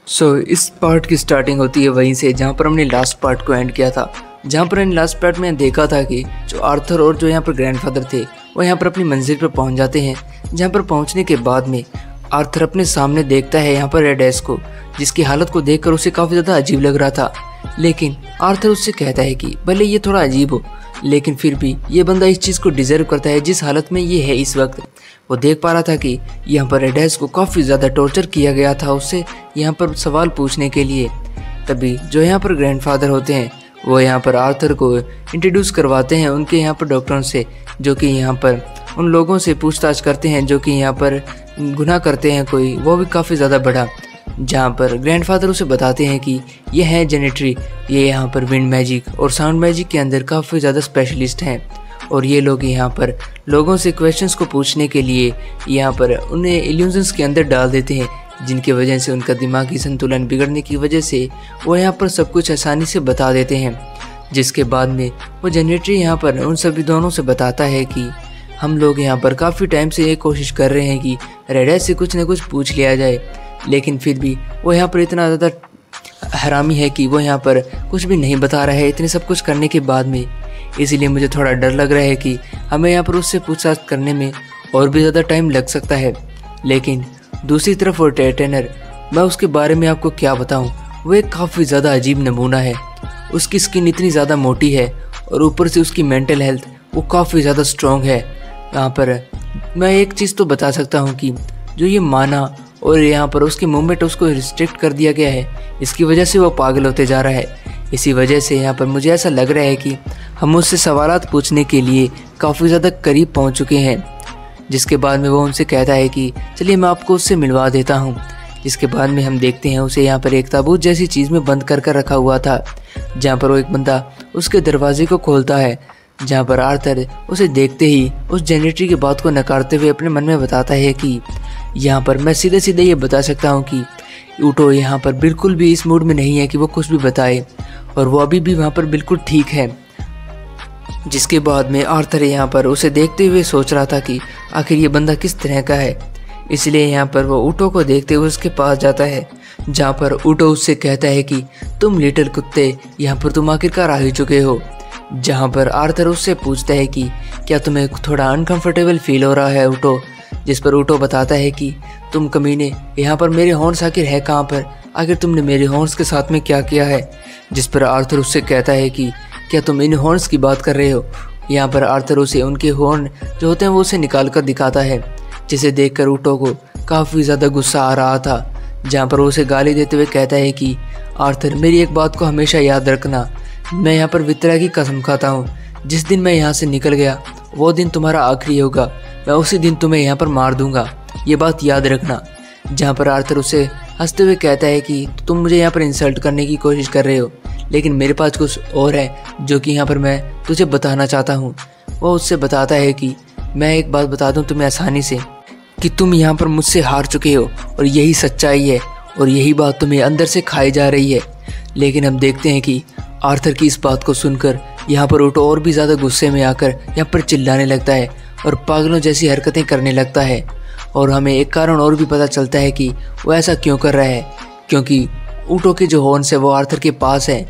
इस पार्ट की स्टार्टिंग होती है वहीं से जहाँ पर हमने लास्ट पार्ट को एंड किया था, जहाँ पर हमने लास्ट पार्ट में देखा था कि जो आर्थर और जो यहाँ पर ग्रैंडफादर थे वो यहाँ पर अपनी मंजिल पर पहुँच जाते हैं। जहाँ पर पहुँचने के बाद में आर्थर अपने सामने देखता है यहाँ पर रेड एस को, जिसकी हालत को देखकर उसे काफ़ी ज़्यादा अजीब लग रहा था। लेकिन आर्थर उससे कहता है कि भले ये थोड़ा अजीब हो, लेकिन फिर भी ये बंदा इस चीज़ को डिज़र्व करता है जिस हालत में ये है इस वक्त। वो देख पा रहा था कि यहाँ पर रेड एस को काफ़ी ज़्यादा टॉर्चर किया गया था उससे यहाँ पर सवाल पूछने के लिए। तभी जो यहाँ पर ग्रैंडफादर होते हैं वो यहाँ पर आर्थर को इंट्रोड्यूस करवाते हैं उनके यहाँ पर डॉक्टरों से, जो कि यहाँ पर उन लोगों से पूछताछ करते हैं जो कि यहाँ पर गुनाह करते हैं कोई, वो भी काफ़ी ज़्यादा बड़ा। जहाँ पर ग्रैंडफादर उसे बताते हैं कि ये है जेनेट्री, ये यहाँ पर विंड मैजिक और साउंड मैजिक के अंदर काफ़ी ज़्यादा स्पेशलिस्ट हैं, और ये लोग यहाँ पर लोगों से क्वेश्चंस को पूछने के लिए यहाँ पर उन्हें इल्यूजन्स के अंदर डाल देते हैं, जिनकी वजह से उनका दिमागी संतुलन बिगड़ने की वजह से वो यहाँ पर सब कुछ आसानी से बता देते हैं। जिसके बाद में वो जेनेट्री यहाँ पर उन सभी दोनों से बताता है कि हम लोग यहाँ पर काफ़ी टाइम से ये कोशिश कर रहे हैं कि रेड एस से कुछ न कुछ पूछ लिया जाए, लेकिन फिर भी वो यहाँ पर इतना ज़्यादा हरामी है कि वो यहाँ पर कुछ भी नहीं बता रहा है इतने सब कुछ करने के बाद में। इसीलिए मुझे थोड़ा डर लग रहा है कि हमें यहाँ पर उससे पूछताछ करने में और भी ज़्यादा टाइम लग सकता है। लेकिन दूसरी तरफ वो टेनर, मैं उसके बारे में आपको क्या बताऊँ, वो एक काफ़ी ज़्यादा अजीब नमूना है। उसकी स्किन इतनी ज़्यादा मोटी है और ऊपर से उसकी मेंटल हेल्थ वो काफ़ी ज़्यादा स्ट्रॉन्ग है। यहाँ पर मैं एक चीज़ तो बता सकता हूँ कि जो ये माना और यहाँ पर उसके मूवमेंट उसको रिस्ट्रिक्ट कर दिया गया है, इसकी वजह से वो पागल होते जा रहा है। इसी वजह से यहाँ पर मुझे ऐसा लग रहा है कि हम उससे सवालात पूछने के लिए काफ़ी ज़्यादा करीब पहुँच चुके हैं। जिसके बाद में वो उनसे कहता है कि चलिए मैं आपको उससे मिलवा देता हूँ। जिसके बाद में हम देखते हैं उसे यहाँ पर एक ताबूत जैसी चीज़ में बंद कर रखा हुआ था, जहाँ पर वो एक बंदा उसके दरवाजे को खोलता है। जहाँ पर आर्थर उसे देखते ही उस जेनेट्री की बात को नकारते हुए अपने मन में बताता है कि यहाँ पर मैं सीधे सीधे ये बता सकता हूँ कि ऊटो यहाँ पर बिल्कुल भी इस मूड में नहीं है कि वो कुछ भी बताए, और वो अभी भी वहाँ पर बिल्कुल ठीक है। जिसके बाद में आर्थर यहाँ पर उसे देखते हुए सोच रहा था कि आखिर ये बंदा किस तरह का है। इसलिए यहाँ पर वो ऊटो को देखते हुए उसके पास जाता है, जहाँ पर ऊटो उससे कहता है कि तुम लिटिल कुत्ते, यहाँ पर तुम आखिरकार आ ही चुके हो। जहाँ पर आर्थर उससे पूछता है कि क्या तुम्हें थोड़ा अनकंफर्टेबल फील हो रहा है ऊटो। जिस पर ऊटो बताता है कि तुम कमीने, यहाँ पर मेरे हॉर्न्स आखिर है कहाँ पर, आखिर तुमने मेरे हॉर्न्स के साथ में क्या किया है। जिस पर आर्थर उससे कहता है कि क्या तुम इन हॉर्न्स की बात कर रहे हो। यहाँ पर आर्थर उसे उनके हॉर्न जो होते हैं वो उसे निकाल कर दिखाता है, जिसे देखकर ऊटो को काफ़ी ज़्यादा गुस्सा आ रहा था। जहाँ पर वो उसे गाली देते हुए कहता है कि आर्थर मेरी एक बात को हमेशा याद रखना, मैं यहाँ पर वित्रा की कसम खाता हूँ, जिस दिन मैं यहाँ से निकल गया वो दिन तुम्हारा आखिरी होगा, मैं उसी दिन तुम्हें यहाँ पर मार दूंगा, ये बात याद रखना। जहाँ पर आर्थर उसे हंसते हुए कहता है कि तुम मुझे यहाँ पर इंसल्ट करने की कोशिश कर रहे हो, लेकिन मेरे पास कुछ और है जो कि यहाँ पर मैं तुझे बताना चाहता हूँ। वो उससे बताता है कि मैं एक बात बता दूँ तुम्हें आसानी से कि तुम यहाँ पर मुझसे हार चुके हो, और यही सच्चाई है, और यही बात तुम्हें अंदर से खाई जा रही है। लेकिन हम देखते हैं कि आर्थर की इस बात को सुनकर यहाँ पर ऊटो और भी ज़्यादा गुस्से में आकर यहाँ पर चिल्लाने लगता है और पागलों जैसी हरकतें करने लगता है। और हमें एक कारण और भी पता चलता है कि वो ऐसा क्यों कर रहा है, क्योंकि ऊटो के जो हॉर्न्स है वो आर्थर के पास है,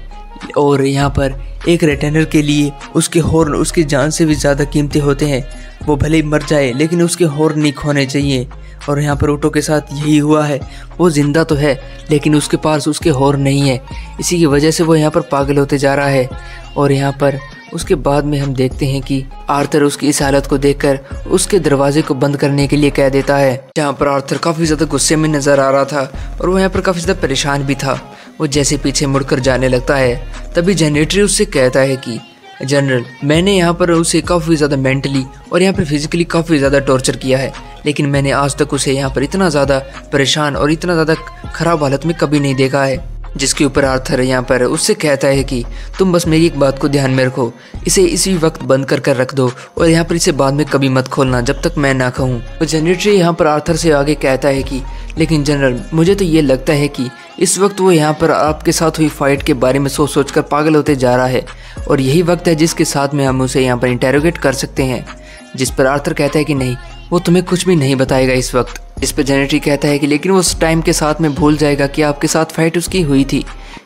और यहाँ पर एक रिटेनर के लिए उसके हॉर्न उसकी जान से भी ज़्यादा कीमती होते हैं। वो भले ही मर जाए लेकिन उसके हॉर्न नहीं खोने चाहिए, और यहाँ पर ऊटो के साथ यही हुआ है। वो जिंदा तो है लेकिन उसके पास उसके हॉर्न नहीं है, इसी की वजह से वो यहाँ पर पागल होते जा रहा है। और यहाँ पर उसके बाद में हम देखते हैं कि आर्थर उसकी इस हालत को देखकर उसके दरवाजे को बंद करने के लिए कह देता है। जहाँ पर आर्थर काफ़ी ज़्यादा गुस्से में नज़र आ रहा था और वो यहाँ पर काफ़ी ज़्यादा परेशान भी था। वो जैसे पीछे मुड़कर जाने लगता है, तभी जेनेट्री उससे कहता है कि जनरल, मैंने यहाँ पर उसे काफ़ी ज़्यादा मेंटली और यहाँ पर फिजिकली काफ़ी ज़्यादा टॉर्चर किया है, लेकिन मैंने आज तक उसे यहाँ पर इतना ज़्यादा परेशान और इतना ज़्यादा ख़राब हालत में कभी नहीं देखा है। जिसके ऊपर आर्थर यहाँ पर उससे कहता है कि तुम बस मेरी एक बात को ध्यान में रखो, इसे इसी वक्त बंद कर रख दो, और यहाँ पर इसे बाद में कभी मत खोलना जब तक मैं ना कहूँ। तो जेनेट्री यहाँ पर आर्थर से आगे कहता है कि लेकिन जनरल, मुझे तो ये लगता है कि इस वक्त वो यहाँ पर आपके साथ हुई फाइट के बारे में सोच कर पागल होते जा रहा है, और यही वक्त है जिसके साथ में हम उसे यहाँ पर इंटेरोगेट कर सकते हैं। जिस पर आर्थर कहता है कि नहीं, वो तुम्हें कुछ भी नहीं बताएगा इस वक्त। इस पर जेनेट्री कहता है कि लेकिन वो उस टाइम के साथ में भूल जाएगा कि आपके साथ फाइट उसकी हुई थी।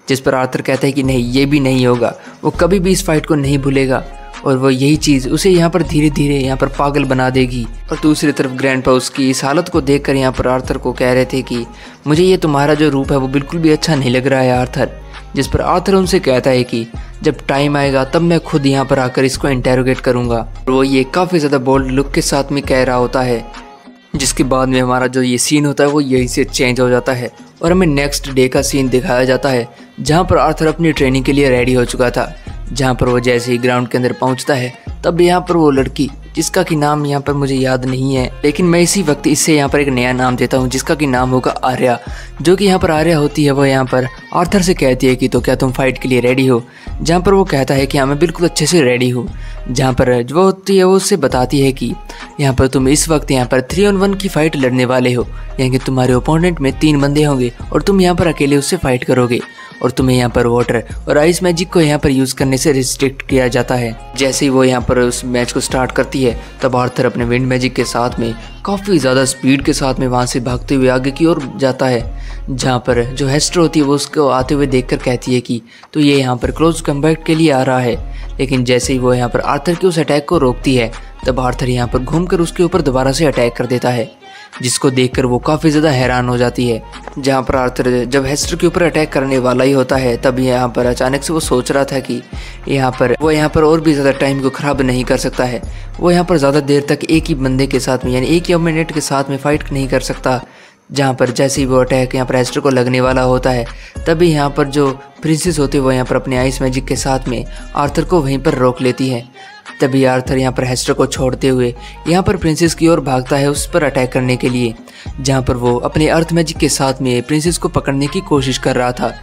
जिस पर आर्थर कहता है कि नहीं, ये भी नहीं होगा, वो कभी भी इस फाइट को नहीं भूलेगा और वो यही चीज़ उसे यहाँ पर धीरे धीरे यहाँ पर पागल बना देगी। और दूसरी तरफ ग्रैंडपा उसकी इस हालत को देखकर यहाँ पर आर्थर को कह रहे थे कि मुझे ये तुम्हारा जो रूप है वो बिल्कुल भी अच्छा नहीं लग रहा है आर्थर। जिस पर आर्थर उनसे कहता है कि जब टाइम आएगा तब मैं खुद यहाँ पर आकर इसको इंटेरोगेट करूँगा। और वो ये काफ़ी ज़्यादा बोल्ड लुक के साथ में कह रहा होता है, जिसके बाद में हमारा जो ये सीन होता है वो यहीं से चेंज हो जाता है और हमें नेक्स्ट डे का सीन दिखाया जाता है, जहाँ पर आर्थर अपनी ट्रेनिंग के लिए रेडी हो चुका था। जहाँ पर वो जैसे ही ग्राउंड के अंदर पहुँचता है तब यहाँ पर वो लड़की, जिसका कि नाम यहाँ पर मुझे याद नहीं है, लेकिन मैं इसी वक्त इससे यहाँ पर एक नया नाम देता हूँ जिसका कि नाम होगा आर्या। जो कि यहाँ पर आर्या होती है वो यहाँ पर आर्थर से कहती है कि तो क्या तुम फाइट के लिए रेडी हो। जहाँ पर वो कहता है कि हाँ मैं बिल्कुल अच्छे से रेडी हूँ। जहाँ पर जो होती है वो उससे बताती है कि यहाँ पर तुम इस वक्त यहाँ पर 3-on-1 की फाइट लड़ने वाले हो, यानी कि तुम्हारे ओपोनेंट में 3 बंदे होंगे और तुम यहाँ पर अकेले उससे फाइट करोगे और तुम्हें यहाँ पर वाटर और आइस मैजिक को यहाँ पर यूज़ करने से रिस्ट्रिक्ट किया जाता है। जैसे ही वो यहाँ पर उस मैच को स्टार्ट करती है तब आर्थर अपने विंड मैजिक के साथ में काफ़ी ज़्यादा स्पीड के साथ में वहाँ से भागते हुए आगे की ओर जाता है। जहाँ पर जो हेस्टर होती है वो उसको आते हुए देखकर कहती है कि तो ये यहाँ पर क्लोज कम्बैट के लिए आ रहा है। लेकिन जैसे ही वो यहाँ पर आर्थर के उस अटैक को रोकती है तब आर्थर यहाँ पर घूमकर उसके ऊपर दोबारा से अटैक कर देता है, जिसको देखकर वो काफ़ी ज़्यादा हैरान हो जाती है। जहाँ पर आर्थर जब हेस्टर के ऊपर अटैक करने वाला ही होता है तब यहाँ पर अचानक से वो सोच रहा था कि वो यहाँ पर और भी ज़्यादा टाइम को ख़राब नहीं कर सकता है। वो यहाँ पर ज़्यादा देर तक एक ही बंदे के साथ में यानी एक ही ओपोनेंट के साथ में फ़ाइट नहीं कर सकता। जहाँ पर जैसे ही वो अटैक यहाँ पर हेस्टर को लगने वाला होता है तभी यहाँ पर जो प्रिंसेस होती है वो यहाँ पर अपने आइस मैजिक के साथ में आर्थर को वहीं पर रोक लेती है। तभी आर्थर यहाँ पर हेस्टर को छोड़ते हुए यहाँ पर प्रिंसेस की ओर भागता है उस पर अटैक करने के लिए, जहाँ पर वो अपने अर्थ मैजिक के साथ में प्रिंसेस को पकड़ने की कोशिश कर रहा था।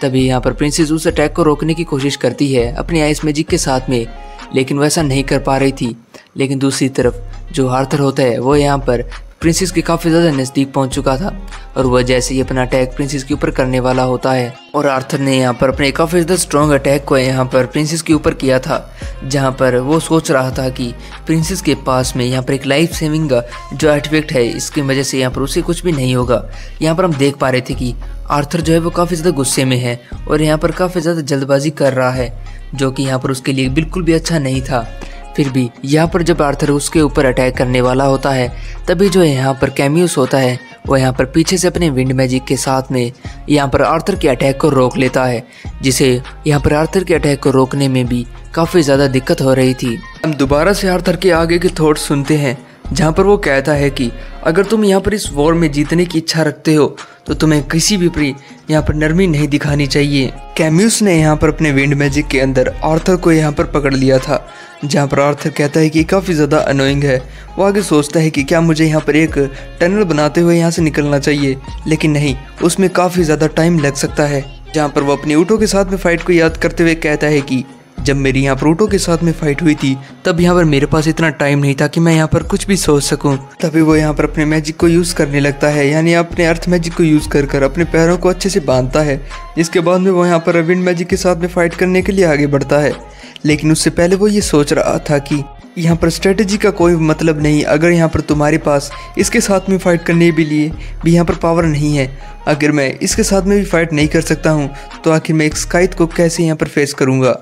तभी यहाँ पर प्रिंसेस उस अटैक को रोकने की कोशिश करती है अपने आइस मैजिक के साथ में, लेकिन वैसा नहीं कर पा रही थी। लेकिन दूसरी तरफ जो आर्थर होता है वो यहाँ पर प्रिंसेस के काफ़ी ज़्यादा नज़दीक पहुंच चुका था और वह जैसे ही अपना अटैक प्रिंसेस के ऊपर करने वाला होता है और आर्थर ने यहाँ पर अपने काफ़ी ज़्यादा स्ट्रॉन्ग अटैक को यहाँ पर प्रिंसेस के ऊपर किया था, जहाँ पर वो सोच रहा था कि प्रिंसेस के पास में यहाँ पर एक लाइफ सेविंग जो आर्टिफैक्ट है, इसकी वजह से यहाँ पर उसे कुछ भी नहीं होगा। यहाँ पर हम देख पा रहे थे कि आर्थर जो है वो काफ़ी ज़्यादा गुस्से में है और यहाँ पर काफ़ी ज़्यादा जल्दबाजी कर रहा है, जो कि यहाँ पर उसके लिए बिल्कुल भी अच्छा नहीं था। फिर भी यहाँ पर जब आर्थर उसके ऊपर अटैक करने वाला होता है तभी जो यहाँ पर कैमियस होता है वो यहाँ पर पीछे से अपने विंड मैजिक के साथ में यहाँ पर आर्थर के अटैक को रोक लेता है, जिसे यहाँ पर आर्थर के अटैक को रोकने में भी काफ़ी ज़्यादा दिक्कत हो रही थी। हम दोबारा से आर्थर के आगे के थॉट्स सुनते हैं, जहाँ पर वो कहता है कि अगर तुम यहाँ पर इस वॉर में जीतने की इच्छा रखते हो तो तुम्हें किसी भी यहाँ पर नरमी नहीं दिखानी चाहिए। कैम्यूस ने यहाँ पर अपने विंड मैजिक के अंदर आर्थर को यहाँ पर पकड़ लिया था, जहाँ पर आर्थर कहता है कि काफ़ी ज़्यादा अनोइंग है। वो आगे सोचता है कि क्या मुझे यहाँ पर एक टनल बनाते हुए यहाँ से निकलना चाहिए, लेकिन नहीं, उसमें काफ़ी ज़्यादा टाइम लग सकता है। जहाँ पर वो अपनी ऊँटों के साथ में फ़ाइट को याद करते हुए कहता है कि जब मेरी यहाँ पर ऊँटों के साथ में फाइट हुई थी तब यहाँ पर मेरे पास इतना टाइम नहीं था कि मैं यहाँ पर कुछ भी सोच सकूँ। तभी वो यहाँ पर अपने मैजिक को यूज़ करने लगता है, यानी अपने अर्थ मैजिक को यूज़ कर कर अपने पैरों को अच्छे से बांधता है। जिसके बाद में वो यहाँ पर विंड मैजिक के साथ में फाइट करने के लिए आगे बढ़ता है। लेकिन उससे पहले वो ये सोच रहा था कि यहाँ पर स्ट्रेटजी का कोई मतलब नहीं, अगर यहाँ पर तुम्हारे पास इसके साथ में फ़ाइट करने के लिए भी यहाँ पर पावर नहीं है। अगर मैं इसके साथ में भी फाइट नहीं कर सकता हूँ तो आखिर मैं एक स्काइथ को कैसे यहाँ पर फेस करूँगा।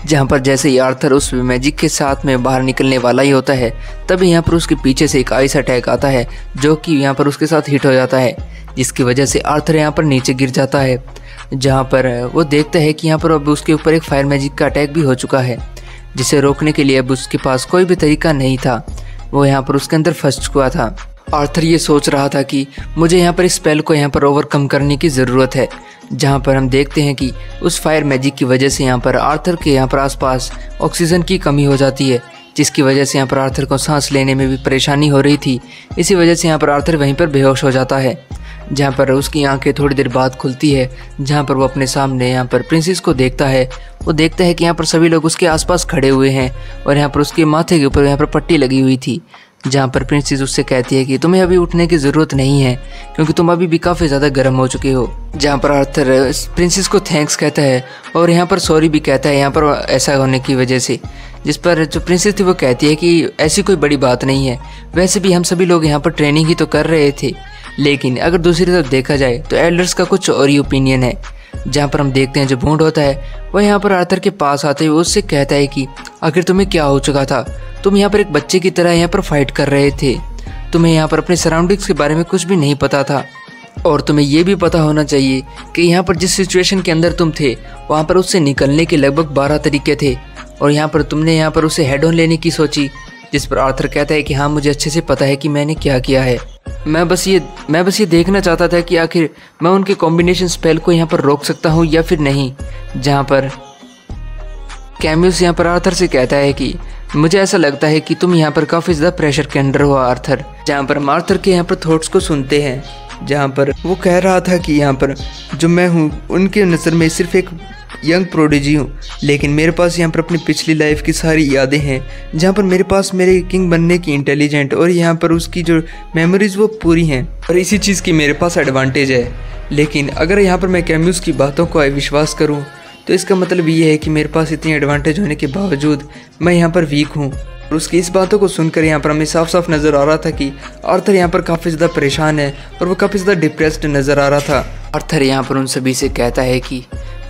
जहाँ पर जैसे ही आर्थर उस मैजिक के साथ में बाहर निकलने वाला ही होता है तभी यहाँ पर उसके पीछे से एक आइस अटैक आता है, जो कि यहाँ पर उसके साथ हिट हो जाता है, जिसकी वजह से आर्थर यहाँ पर नीचे गिर जाता है। जहाँ पर वो देखता है कि यहाँ पर अब उसके ऊपर एक फायर मैजिक का अटैक भी हो चुका है, जिसे रोकने के लिए अब उसके पास कोई भी तरीका नहीं था। वो यहाँ पर उसके अंदर फंस चुका था। आर्थर ये सोच रहा था कि मुझे यहाँ पर इस स्पेल को यहाँ पर ओवरकम करने की ज़रूरत है। जहाँ पर हम देखते हैं कि उस फायर मैजिक की वजह से यहाँ पर आर्थर के यहाँ पर आसपास ऑक्सीजन की कमी हो जाती है, जिसकी वजह से यहाँ पर आर्थर को सांस लेने में भी परेशानी हो रही थी। इसी वजह से यहाँ पर आर्थर वहीं पर बेहोश हो जाता है। जहाँ पर उसकी आंखें थोड़ी देर बाद खुलती है, जहाँ पर वो अपने सामने यहाँ पर प्रिंसेस को देखता है। वो देखता है कि यहाँ पर सभी लोग उसके आसपास खड़े हुए हैं और यहाँ पर उसके माथे के ऊपर यहाँ पर पट्टी लगी हुई थी। जहाँ पर प्रिंसेस उससे कहती है कि तुम्हें अभी उठने की ज़रूरत नहीं है क्योंकि तुम अभी भी काफ़ी ज़्यादा गर्म हो चुके हो। जहाँ पर आर्थर प्रिंसेस को थैंक्स कहता है और यहाँ पर सॉरी भी कहता है यहाँ पर ऐसा होने की वजह से, जिस पर जो प्रिंसेस थी वो कहती है कि ऐसी कोई बड़ी बात नहीं है, वैसे भी हम सभी लोग यहाँ पर ट्रेनिंग ही तो कर रहे थे। लेकिन अगर दूसरी तरफ देखा जाए तो एल्डर्स का कुछ और ही ओपिनियन है, जहाँ पर हम देखते हैं जो बॉन्ड होता है वह यहाँ पर आर्थर के पास आते हुए उससे कहता है कि आखिर तुम्हें क्या हो चुका था, तुम यहाँ पर एक बच्चे की तरह यहाँ पर फाइट कर रहे थे, तुम्हें यहाँ पर अपने सराउंडिंग्स के बारे में कुछ भी नहीं पता था, और तुम्हें ये भी पता होना चाहिए कि यहाँ पर जिस सिचुएशन के अंदर तुम थे वहाँ पर उससे निकलने के लगभग 12 तरीके थे, और यहाँ पर तुमने यहाँ पर उसे हेड ऑन लेने की सोची। जिस पर आर्थर कहता है कि हाँ, मुझे अच्छे से पता है कि मैंने क्या किया है, मैं बस ये देखना चाहता था कि आखिर मैं उनके कॉम्बिनेशन स्पेल को यहाँ पर रोक सकता हूँ या फिर नहीं। जहाँ पर कैम्यूस यहाँ पर आर्थर से कहता है कि मुझे ऐसा लगता है कि तुम यहाँ पर काफ़ी ज़्यादा प्रेशर के अंडर हो आर्थर। जहाँ पर हम आर्थर के यहाँ पर थॉट्स को सुनते हैं, जहाँ पर वो कह रहा था कि यहाँ पर जो मैं हूँ उनके नज़र में सिर्फ एक यंग प्रोडिजी हूँ, लेकिन मेरे पास यहाँ पर अपनी पिछली लाइफ की सारी यादें हैं, जहाँ पर मेरे पास मेरे किंग बनने की इंटेलिजेंट और यहाँ पर उसकी जो मेमोरीज वो पूरी हैं, और इसी चीज़ की मेरे पास एडवांटेज है। लेकिन अगर यहाँ पर मैं कैम्यूस की बातों को विश्वास करूँ तो इसका मतलब ये है कि मेरे पास इतनी एडवांटेज होने के बावजूद मैं यहाँ पर वीक हूँ। और उसकी इस बातों को सुनकर यहाँ पर हमें साफ साफ नज़र आ रहा था कि आर्थर यहाँ पर काफ़ी ज़्यादा परेशान है और वो काफ़ी ज़्यादा डिप्रेस्ड नज़र आ रहा था। आर्थर यहाँ पर उन सभी से कहता है कि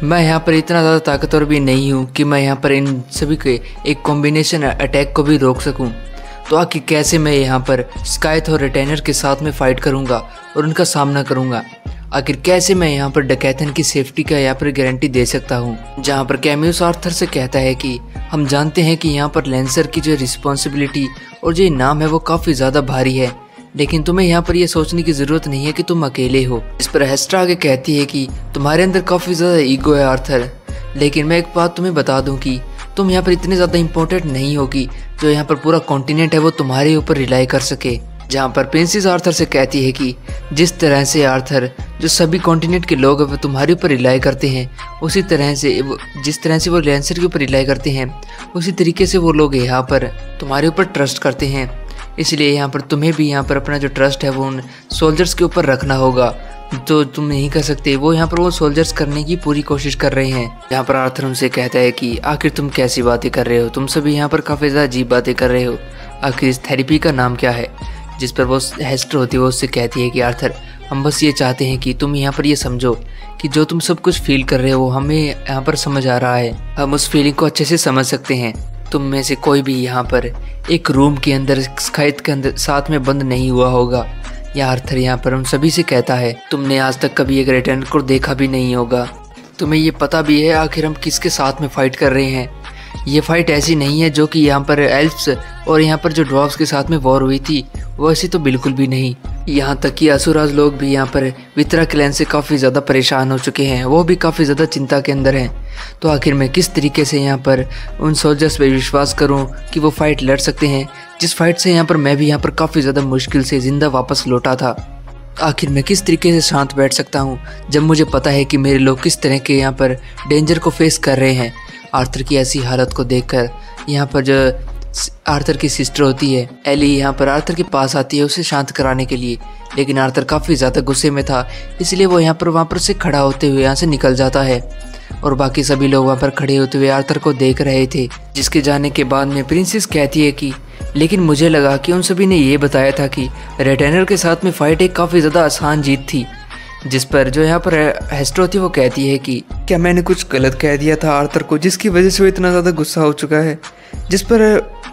मैं यहाँ पर इतना ज़्यादा ताकतवर भी नहीं हूँ कि मैं यहाँ पर इन सभी के एक कॉम्बिनेशन अटैक को भी रोक सकूँ, तो आखिर कैसे मैं यहाँ पर स्काइथ और रिटेनर के साथ में फ़ाइट करूँगा और उनका सामना करूँगा, आखिर कैसे मैं यहाँ पर डकैथन की सेफ्टी का यहाँ पर गारंटी दे सकता हूँ। जहाँ पर कैम्यूस आर्थर से कहता है कि हम जानते हैं कि यहाँ पर लेंसर की जो रिस्पॉन्सिबिलिटी और जो इनाम है वो काफ़ी ज़्यादा भारी है, लेकिन तुम्हें यहाँ पर यह सोचने की ज़रूरत नहीं है कि तुम अकेले हो। इस पर हेस्ट्रा आगे कहती है कि तुम्हारे अंदर काफ़ी ज़्यादा ईगो है आर्थर, लेकिन मैं एक बात तुम्हें बता दूँ कि तुम यहाँ पर इतने ज़्यादा इम्पोर्टेंट नहीं होगी जो यहाँ पर पूरा कॉन्टिनेंट है वो तुम्हारे ऊपर रिलाई कर सके। जहाँ पर प्रिंसेस आर्थर से कहती है कि जिस तरह से आर्थर जो सभी कॉन्टिनेंट के लोग हैं वो तुम्हारे ऊपर रिलाई करते हैं, उसी तरह से जिस तरह से वो लेंसर के ऊपर रिलाई करते हैं उसी तरीके से वो लोग यहाँ पर तुम्हारे ऊपर ट्रस्ट करते हैं। इसलिए यहाँ पर तुम्हें भी यहाँ पर अपना जो ट्रस्ट है वो उन सोल्जर्स के ऊपर रखना होगा, जो तुम नहीं कर सकते। वो यहाँ पर वो सोल्जर्स करने की पूरी कोशिश कर रहे हैं। यहाँ पर आर्थर उनसे कहता है कि आखिर तुम कैसी बातें कर रहे हो, तुम सभी यहाँ पर काफ़ी ज़्यादा अजीब बातें कर रहे हो, आखिर इस थेरेपी का नाम क्या है। जिस पर वो हेस्टर होती है वो उससे कहती है कि आर्थर हम बस ये चाहते हैं कि तुम यहाँ पर ये समझो कि जो तुम सब कुछ फील कर रहे हो वो हमें यहाँ पर समझ आ रहा है, हम उस फीलिंग को अच्छे से समझ सकते हैं। तुम में से कोई भी यहाँ पर एक रूम के अंदर स्काइथ के अंदर साथ में बंद नहीं हुआ होगा। या आर्थर यहाँ पर उन सभी से कहता है तुमने आज तक कभी एक रिटर्नर को देखा भी नहीं होगा, तुम्हें ये पता भी है आखिर हम किसके साथ में फाइट कर रहे हैं। ये फाइट ऐसी नहीं है जो कि यहाँ पर एल्फ्स और यहाँ पर जो ड्वार्फ्स के साथ में वॉर हुई थी वो ऐसी तो बिल्कुल भी नहीं। यहाँ तक कि असुराज लोग भी यहाँ पर वित्रा क्लैन से काफ़ी ज़्यादा परेशान हो चुके हैं, वो भी काफ़ी ज़्यादा चिंता के अंदर हैं। तो आखिर मैं किस तरीके से यहाँ पर उन सोल्जर्स पर विश्वास करूँ कि वो फाइट लड़ सकते हैं, जिस फाइट से यहाँ पर मैं भी यहाँ पर काफ़ी ज़्यादा मुश्किल से ज़िंदा वापस लौटा था। आखिर मैं किस तरीके से शांत बैठ सकता हूँ जब मुझे पता है कि मेरे लोग किस तरह के यहाँ पर डेंजर को फेस कर रहे हैं। आर्थर की ऐसी हालत को देखकर यहाँ पर जो आर्थर की सिस्टर होती है एली यहाँ पर आर्थर के पास आती है उसे शांत कराने के लिए, लेकिन आर्थर काफ़ी ज़्यादा गुस्से में था, इसलिए वो वहाँ पर से खड़ा होते हुए यहाँ से निकल जाता है। और बाकी सभी लोग वहाँ पर खड़े होते हुए आर्थर को देख रहे थे। जिसके जाने के बाद में प्रिंसेस कहती है कि लेकिन मुझे लगा कि उन सभी ने ये बताया था कि रिटेनर के साथ में फ़ाइट एक काफ़ी ज़्यादा आसान जीत थी। जिस पर जो यहाँ पर हेस्टर होती है वो कहती है कि क्या मैंने कुछ गलत कह दिया था आर्थर को जिसकी वजह से वो इतना ज़्यादा गुस्सा हो चुका है। जिस पर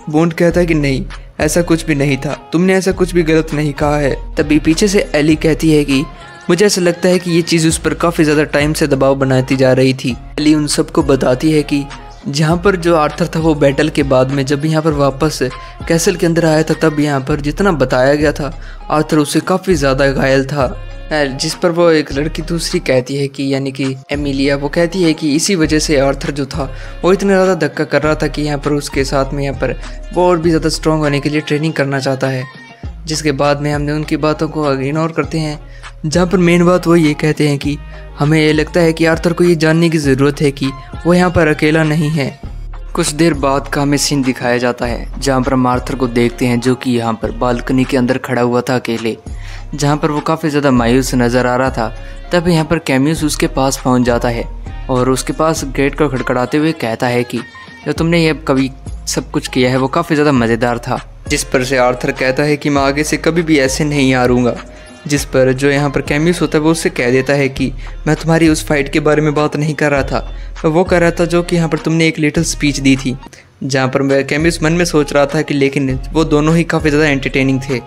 बॉन्ड कहता है कि नहीं, ऐसा कुछ भी नहीं था, तुमने ऐसा कुछ भी गलत नहीं कहा है। तभी पीछे से एली कहती है कि मुझे ऐसा लगता है कि ये चीज़ उस पर काफ़ी ज़्यादा टाइम से दबाव बनाती जा रही थी। एली उन सबको बताती है कि जहाँ पर जो आर्थर था वो बैटल के बाद में जब यहाँ पर वापस कैसल के अंदर आया था तब यहाँ पर जितना बताया गया था आर्थर उससे काफ़ी ज़्यादा घायल था। जिस पर वो एक लड़की दूसरी कहती है कि यानी कि एमिलिया, वो कहती है कि इसी वजह से आर्थर जो था वो इतना ज़्यादा धक्का कर रहा था कि यहाँ पर उसके साथ में यहाँ पर वो और भी ज़्यादा स्ट्रॉन्ग होने के लिए ट्रेनिंग करना चाहता है। जिसके बाद में हमने उनकी बातों को इग्नोर करते हैं, जहाँ पर मेन बात वो ये कहते हैं कि हमें ये लगता है कि आर्थर को ये जानने की ज़रूरत है कि वो यहाँ पर अकेला नहीं है। कुछ देर बाद का हमें सीन दिखाया जाता है जहाँ पर हम आर्थर को देखते हैं जो कि यहाँ पर बालकनी के अंदर खड़ा हुआ था अकेले, जहाँ पर वो काफ़ी ज़्यादा मायूस नज़र आ रहा था। तब यहाँ पर कैम्यूस उसके पास पहुँच जाता है और उसके पास गेट को खड़खड़ाते हुए कहता है कि जो तुमने ये कभी सब कुछ किया है वो काफ़ी ज़्यादा मज़ेदार था। जिस पर से आर्थर कहता है कि मैं आगे से कभी भी ऐसे नहीं हारूंगा। जिस पर जो यहाँ पर कैम्यूस होता है वो उससे कह देता है कि मैं तुम्हारी उस फाइट के बारे में बात नहीं कर रहा था, मैं वो कर रहा था जो कि यहाँ पर तुमने एक लिटिल स्पीच दी थी। जहाँ पर कैम्यूस मन में सोच रहा था कि लेकिन वो दोनों ही काफ़ी ज़्यादा एंटरटेनिंग थे।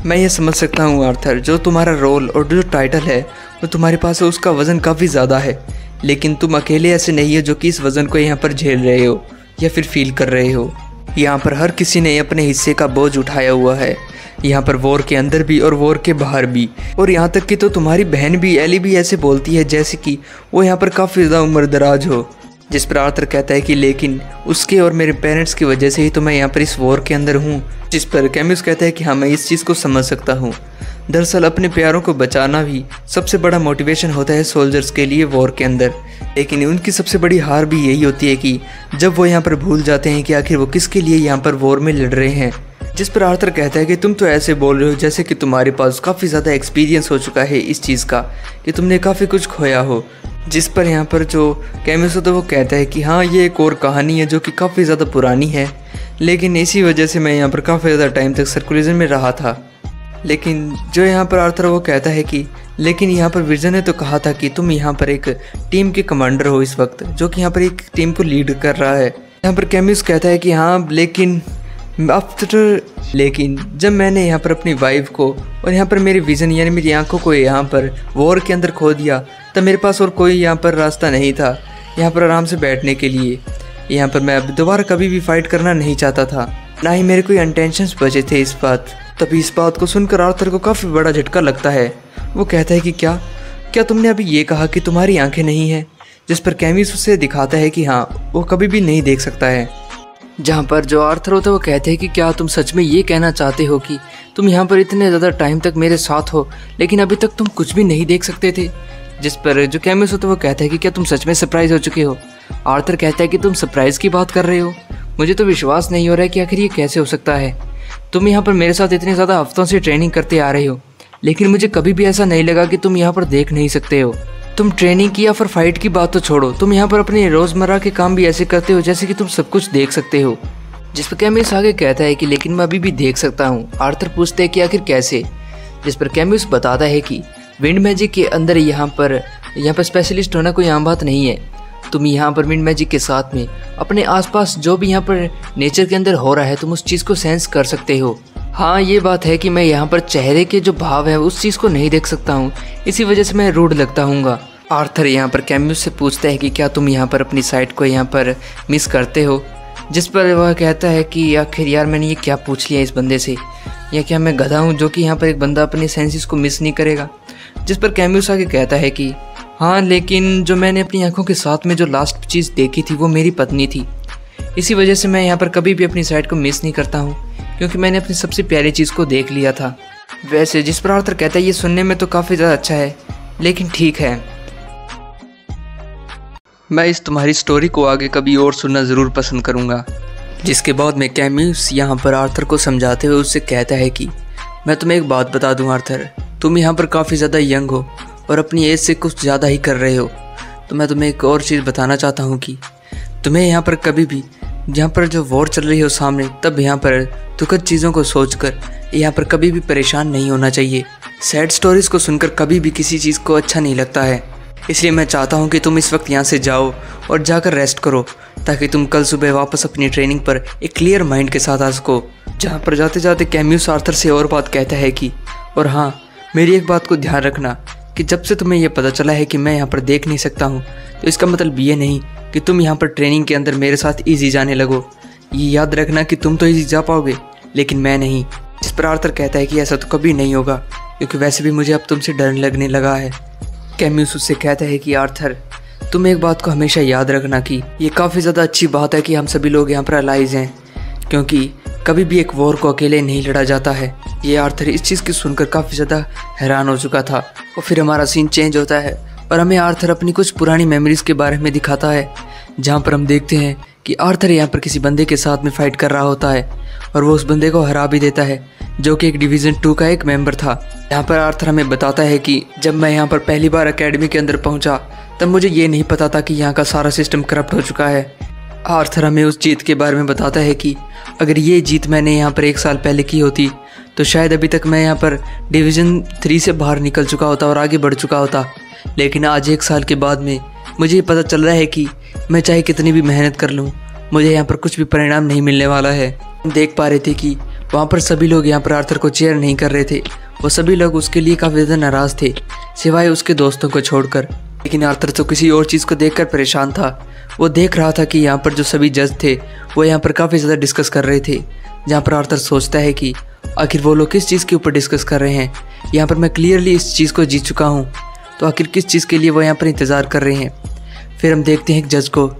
मैं ये समझ सकता हूँ आर्थर, जो तुम्हारा रोल और जो टाइटल है वो तुम्हारे पास है, उसका वज़न काफ़ी ज़्यादा है, लेकिन तुम अकेले ऐसे नहीं है जो कि इस वज़न को यहाँ पर झेल रहे हो या फिर फील कर रहे हो। यहाँ पर हर किसी ने अपने हिस्से का बोझ उठाया हुआ है, यहाँ पर वॉर के अंदर भी और वॉर के बाहर भी। और यहाँ तक कि तो तुम्हारी बहन भी एली भी ऐसे बोलती है जैसे कि वो यहाँ पर काफ़ी ज़्यादा उम्रदराज हो। जिस पर आर्थर कहता है कि लेकिन उसके और मेरे पेरेंट्स की वजह से ही तो मैं यहाँ पर इस वॉर के अंदर हूँ। जिस पर कैम्यूस कहता है कि हाँ, मैं इस चीज़ को समझ सकता हूँ। दरअसल अपने प्यारों को बचाना भी सबसे बड़ा मोटिवेशन होता है सोल्जर्स के लिए वॉर के अंदर, लेकिन उनकी सबसे बड़ी हार भी यही होती है कि जब वो यहाँ पर भूल जाते हैं कि आखिर वो किसके लिए यहाँ पर वॉर में लड़ रहे हैं। जिस पर आर्थर कहता है कि तुम तो ऐसे बोल रहे हो जैसे कि तुम्हारे पास काफ़ी ज़्यादा एक्सपीरियंस हो चुका है इस चीज़ का, कि तुमने काफ़ी कुछ खोया हो। जिस पर यहाँ पर जो कैम्यूस होता है वो कहता है कि हाँ, ये एक और कहानी है जो कि काफ़ी ज़्यादा पुरानी है, लेकिन इसी वजह से मैं यहाँ पर काफ़ी ज़्यादा टाइम तक सर्कुलेशन में रहा था। लेकिन जो यहाँ पर आर्थर वो कहता है कि लेकिन यहाँ पर विजन ने तो कहा था कि तुम यहाँ पर एक टीम के कमांडर हो इस वक्त, जो कि यहाँ पर एक टीम को लीड कर रहा है। यहाँ पर कैम्यूस कहता है कि हाँ, लेकिन जब मैंने यहाँ पर अपनी वाइफ को और यहाँ पर मेरी विज़न यानी मेरी आंखों को यहाँ पर वॉर के अंदर खो दिया, तब मेरे पास और कोई यहाँ पर रास्ता नहीं था यहाँ पर आराम से बैठने के लिए। यहाँ पर मैं अब दोबारा कभी भी फाइट करना नहीं चाहता था, ना ही मेरे कोई इंटेंशंस बचे थे इस बात। तभी इस बात को सुनकर आर्थर को काफ़ी बड़ा झटका लगता है। वो कहता है कि क्या तुमने अभी ये कहा कि तुम्हारी आंखें नहीं हैं? जिस पर कैम्यूस उससे दिखाता है कि हाँ, वो कभी भी नहीं देख सकता है। जहाँ पर जो आर्थर होता है वो कहते हैं कि क्या तुम सच में ये कहना चाहते हो कि तुम यहाँ पर इतने ज़्यादा टाइम तक मेरे साथ हो लेकिन अभी तक तुम कुछ भी नहीं देख सकते थे? जिस पर जो कैम्यूस होता है वो कहता है कि क्या तुम सच में सरप्राइज हो चुके हो? आर्थर कहता है कि तुम सरप्राइज की बात कर रहे हो, मुझे तो विश्वास नहीं हो रहा है कि आखिर ये कैसे हो सकता है। तुम यहाँ पर मेरे साथ इतने ज़्यादा हफ्तों से ट्रेनिंग करते आ रहे हो, लेकिन मुझे कभी भी ऐसा नहीं लगा कि तुम यहाँ पर देख नहीं सकते हो। तुम ट्रेनिंग की या फिर फाइट की बात तो छोड़ो, तुम यहाँ पर अपने रोज़मर्रा के काम भी ऐसे करते हो जैसे कि तुम सब कुछ देख सकते हो। जिस पर कैम्यूस आगे कहता है कि लेकिन मैं अभी भी देख सकता हूँ। आर्थर पूछते हैं कि आखिर कैसे? जिस पर कैम्यूस बताता है कि विंड मैजिक के अंदर यहाँ पर स्पेशलिस्ट होना कोई आम बात नहीं है। तुम यहाँ पर विंड मैजिक के साथ में अपने आसपास जो भी यहाँ पर नेचर के अंदर हो रहा है तुम उस चीज़ को सेंस कर सकते हो। हाँ, ये बात है कि मैं यहाँ पर चेहरे के जो भाव है उस चीज़ को नहीं देख सकता हूँ, इसी वजह से मैं रूड लगता हूँगा। आर्थर यहाँ पर कैम्यूस से पूछता है कि क्या तुम यहाँ पर अपनी साइट को यहाँ पर मिस करते हो? जिस पर वह कहता है कि आखिर यार मैंने ये क्या पूछ लिया इस बंदे से, या क्या मैं गधा हूँ जो कि यहाँ पर एक बंदा अपने सेंसेस को मिस नहीं करेगा? जिस पर कैम्यूस आगे कहता है कि हाँ, लेकिन जो मैंने अपनी आंखों के साथ में जो लास्ट चीज़ देखी थी वो मेरी पत्नी थी, इसी वजह से मैं यहाँ पर कभी भी अपनी साइड को मिस नहीं करता हूँ, क्योंकि मैंने अपनी सबसे प्यारी चीज़ को देख लिया था। वैसे जिस पर आर्थर कहता है ये सुनने में तो काफ़ी ज़्यादा अच्छा है, लेकिन ठीक है, मैं इस तुम्हारी स्टोरी को आगे कभी और सुनना ज़रूर पसंद करूँगा। जिसके बाद में कैम्यूस यहाँ पर आर्थर को समझाते हुए उससे कहता है कि मैं तुम्हें एक बात बता दूँ आर्थर, तुम यहाँ पर काफ़ी ज़्यादा यंग हो और अपनी एज से कुछ ज़्यादा ही कर रहे हो, तो मैं तुम्हें एक और चीज़ बताना चाहता हूँ कि तुम्हें यहाँ पर कभी भी जहाँ पर जो वॉर चल रही हो सामने, तब यहाँ पर दुखद चीज़ों को सोचकर यहाँ पर कभी भी परेशान नहीं होना चाहिए। सैड स्टोरीज़ को सुनकर कभी भी किसी चीज़ को अच्छा नहीं लगता है, इसलिए मैं चाहता हूँ कि तुम इस वक्त यहाँ से जाओ और जाकर रेस्ट करो, ताकि तुम कल सुबह वापस अपनी ट्रेनिंग पर एक क्लियर माइंड के साथ आ सको। जहाँ पर जाते जाते कैम्यूस आर्थर से और बात कहता है कि और हाँ, मेरी एक बात को ध्यान रखना कि जब से तुम्हें यह पता चला है कि मैं यहाँ पर देख नहीं सकता हूँ, तो इसका मतलब ये नहीं कि तुम यहाँ पर ट्रेनिंग के अंदर मेरे साथ ईजी जाने लगो। ये याद रखना कि तुम तो ईजी जा पाओगे, लेकिन मैं नहीं। जिस पर आर्थर कहता है कि ऐसा तो कभी नहीं होगा, क्योंकि वैसे भी मुझे अब तुमसे डर लगने लगा है। कैम्यूस उससे कहता है कि आर्थर, तुम एक बात को हमेशा याद रखना कि ये काफ़ी ज़्यादा अच्छी बात है कि हम सभी लोग यहाँ पर अलाइज हैं, क्योंकि कभी भी एक वॉर को अकेले नहीं लड़ा जाता है। ये आर्थर इस चीज़ की सुनकर काफ़ी ज़्यादा हैरान हो चुका था। और फिर हमारा सीन चेंज होता है और हमें आर्थर अपनी कुछ पुरानी मेमोरीज़ के बारे में दिखाता है, जहाँ पर हम देखते हैं कि आर्थर यहाँ पर किसी बंदे के साथ में फ़ाइट कर रहा होता है और वो उस बंदे को हरा भी देता है, जो कि एक डिवीज़न 2 का एक मेंबर था। यहाँ पर आर्थर हमें बताता है कि जब मैं यहाँ पर पहली बार एकेडमी के अंदर पहुँचा, तब मुझे ये नहीं पता था कि यहाँ का सारा सिस्टम करप्ट हो चुका है। आर्थर हमें उस जीत के बारे में बताता है कि अगर ये जीत मैंने यहाँ पर 1 साल पहले की होती तो शायद अभी तक मैं यहाँ पर डिवीज़न 3 से बाहर निकल चुका होता और आगे बढ़ चुका होता। लेकिन आज 1 साल के बाद में मुझे ये पता चल रहा है कि मैं चाहे कितनी भी मेहनत कर लूँ, मुझे यहाँ पर कुछ भी परिणाम नहीं मिलने वाला है। हम देख पा रहे थे कि वहाँ पर सभी लोग यहाँ पर आर्थर को चेयर नहीं कर रहे थे। वो सभी लोग उसके लिए काफ़ी ज़्यादा नाराज़ थे, सिवाय उसके दोस्तों को छोड़कर। लेकिन आर्थर तो किसी और चीज़ को देखकर परेशान था। वो देख रहा था कि यहाँ पर जो सभी जज थे वो यहाँ पर काफ़ी ज़्यादा डिस्कस कर रहे थे। जहाँ पर आर्थर सोचता है कि आखिर वो लोग किस चीज़ के ऊपर डिस्कस कर रहे हैं। यहाँ पर मैं क्लियरली इस चीज़ को जीत चुका हूँ, तो आखिर किस चीज़ के लिए वो यहाँ पर इंतज़ार कर रहे हैं। फिर हम देखते हैं एक जज को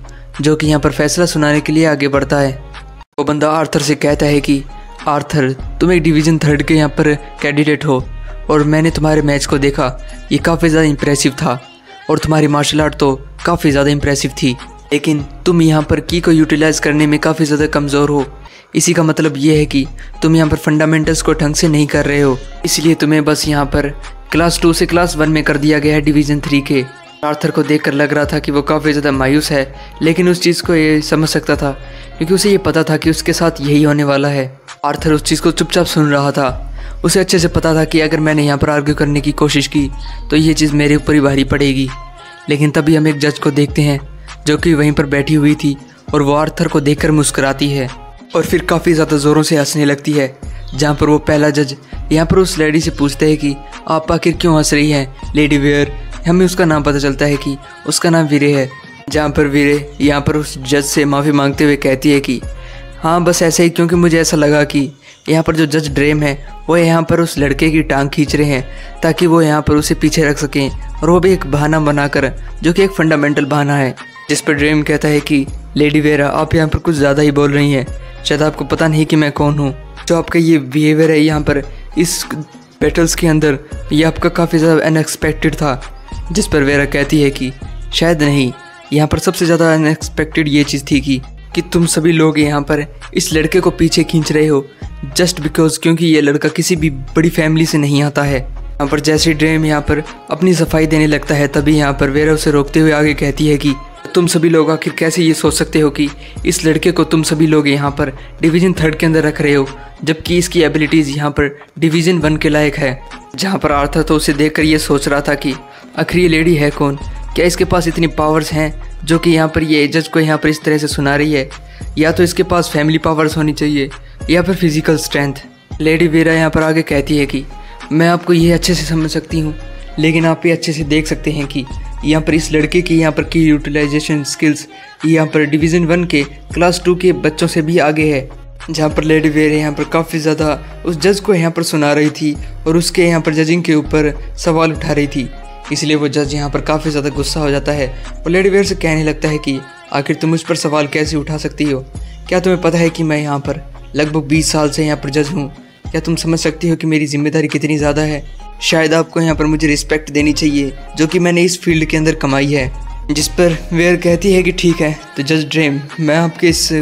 जो कि यहाँ पर फैसला सुनाने के लिए आगे बढ़ता है। वो बंदा आर्थर से कहता है कि आर्थर, तुम एक डिवीज़न 3 के यहाँ पर कैंडिडेट हो और मैंने तुम्हारे मैच को देखा, ये काफ़ी ज़्यादा इम्प्रेसिव था और तुम्हारी मार्शल आर्ट तो काफ़ी ज़्यादा इम्प्रेसिव थी। लेकिन तुम यहाँ पर की को यूटिलाइज़ करने में काफ़ी ज़्यादा कमज़ोर हो। इसी का मतलब ये है कि तुम यहाँ पर फंडामेंटल्स को ढंग से नहीं कर रहे हो, इसलिए तुम्हें बस यहाँ पर क्लास 2 से क्लास 1 में कर दिया गया है डिवीज़न 3 के। आर्थर को देखकर लग रहा था कि वो काफ़ी ज़्यादा मायूस है, लेकिन उस चीज़ को ये समझ सकता था क्योंकि उसे ये पता था कि उसके साथ यही होने वाला है। आर्थर उस चीज़ को चुपचाप सुन रहा था। उसे अच्छे से पता था कि अगर मैंने यहाँ पर आर्ग्यू करने की कोशिश की तो ये चीज़ मेरे ऊपर ही भारी पड़ेगी। लेकिन तभी हम एक जज को देखते हैं जो कि वहीं पर बैठी हुई थी और वो आर्थर को देखकर मुस्कुराती है और फिर काफ़ी ज़्यादा ज़ोरों से हंसने लगती है। जहाँ पर वो पहला जज यहाँ पर उस लेडी से पूछते हैं कि आप आखिर क्यों हंस रही हैं लेडी वेयर। हमें उसका नाम पता चलता है कि उसका नाम वीरे है। जहाँ पर वीरे यहाँ पर उस जज से माफ़ी मांगते हुए कहती है कि हाँ बस ऐसे ही, क्योंकि मुझे ऐसा लगा कि यहाँ पर जो जज ड्रेम है वो यहाँ पर उस लड़के की टांग खींच रहे हैं ताकि वो यहाँ पर उसे पीछे रख सकें, और वो भी एक बहाना बनाकर, जो कि एक फंडामेंटल बहाना है। जिस पर ड्रेम कहता है कि लेडी वेरा, आप यहाँ पर कुछ ज़्यादा ही बोल रही हैं, शायद आपको पता नहीं कि मैं कौन हूँ। जो आपका ये बिहेवियर है यहाँ पर इस बैटल्स के अंदर, ये आपका काफ़ी ज़्यादा अनएक्सपेक्टेड था। जिस पर वेरा कहती है कि शायद नहीं, यहाँ पर सबसे ज़्यादा अनएक्सपेक्टेड ये चीज़ थी कि तुम सभी लोग यहाँ पर इस लड़के को पीछे खींच रहे हो जस्ट बिकॉज, क्योंकि ये लड़का किसी भी बड़ी फैमिली से नहीं आता है। यहाँ पर जैसे ड्रेम यहाँ पर अपनी सफाई देने लगता है, तभी यहाँ पर वेरा उसे रोकते हुए आगे कहती है कि तुम सभी लोग आखिर कैसे ये सोच सकते हो कि इस लड़के को तुम सभी लोग यहाँ पर डिवीज़न 3 के अंदर रख रहे हो, जबकि इसकी एबिलिटीज़ यहाँ पर डिवीज़न 1 के लायक है। जहाँ पर आर्थर तो उसे देखकर ये सोच रहा था कि आखिर ये लेडी है कौन, क्या इसके पास इतनी पावर्स हैं जो कि यहाँ पर ये जज को यहाँ पर इस तरह से सुना रही है। या तो इसके पास फैमिली पावर्स होनी चाहिए या फिर फिजिकल स्ट्रेंथ। लेडी वेरा यहाँ पर आगे कहती है कि मैं आपको ये अच्छे से समझ सकती हूँ, लेकिन आप ये अच्छे से देख सकते हैं कि यहाँ पर इस लड़के की यहाँ पर की यूटिलाइजेशन स्किल्स यहाँ पर डिवीज़न 1 के क्लास 2 के बच्चों से भी आगे है। जहाँ पर लेडी वेरा यहाँ पर काफ़ी ज़्यादा उस जज को यहाँ पर सुना रही थी और उसके यहाँ पर जजिंग के ऊपर सवाल उठा रही थी, इसलिए वो जज यहाँ पर काफ़ी ज़्यादा गुस्सा हो जाता है और लेडी वेयर से कहने लगता है कि आखिर तुम मुझ पर सवाल कैसे उठा सकती हो, क्या तुम्हें पता है कि मैं यहाँ पर लगभग 20 साल से यहाँ पर जज हूँ, क्या तुम समझ सकती हो कि मेरी जिम्मेदारी कितनी ज़्यादा है। शायद आपको यहाँ पर मुझे रिस्पेक्ट देनी चाहिए जो कि मैंने इस फील्ड के अंदर कमाई है। जिस पर वेयर कहती है कि ठीक है, तो जज ड्रेम, मैं आपके इस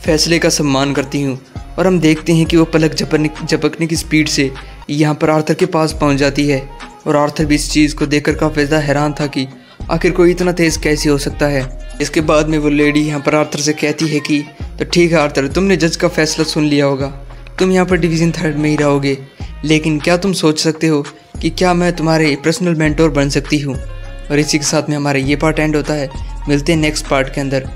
फैसले का सम्मान करती हूँ। और हम देखते हैं कि वो पलक झपकने की स्पीड से यहाँ पर आर्थर के पास पहुँच जाती है और आर्थर भी इस चीज़ को देखकर काफ़ी ज़्यादा हैरान था कि आखिर कोई इतना तेज़ कैसे हो सकता है। इसके बाद में वो लेडी यहाँ पर आर्थर से कहती है कि तो ठीक है आर्थर, तुमने जज का फैसला सुन लिया होगा, तुम यहाँ पर डिवीज़न 3 में ही रहोगे, लेकिन क्या तुम सोच सकते हो कि क्या मैं तुम्हारे पर्सनल मेंटोर बन सकती हूँ। और इसी के साथ में हमारा ये पार्ट एंड होता है। मिलते हैं नेक्स्ट पार्ट के अंदर।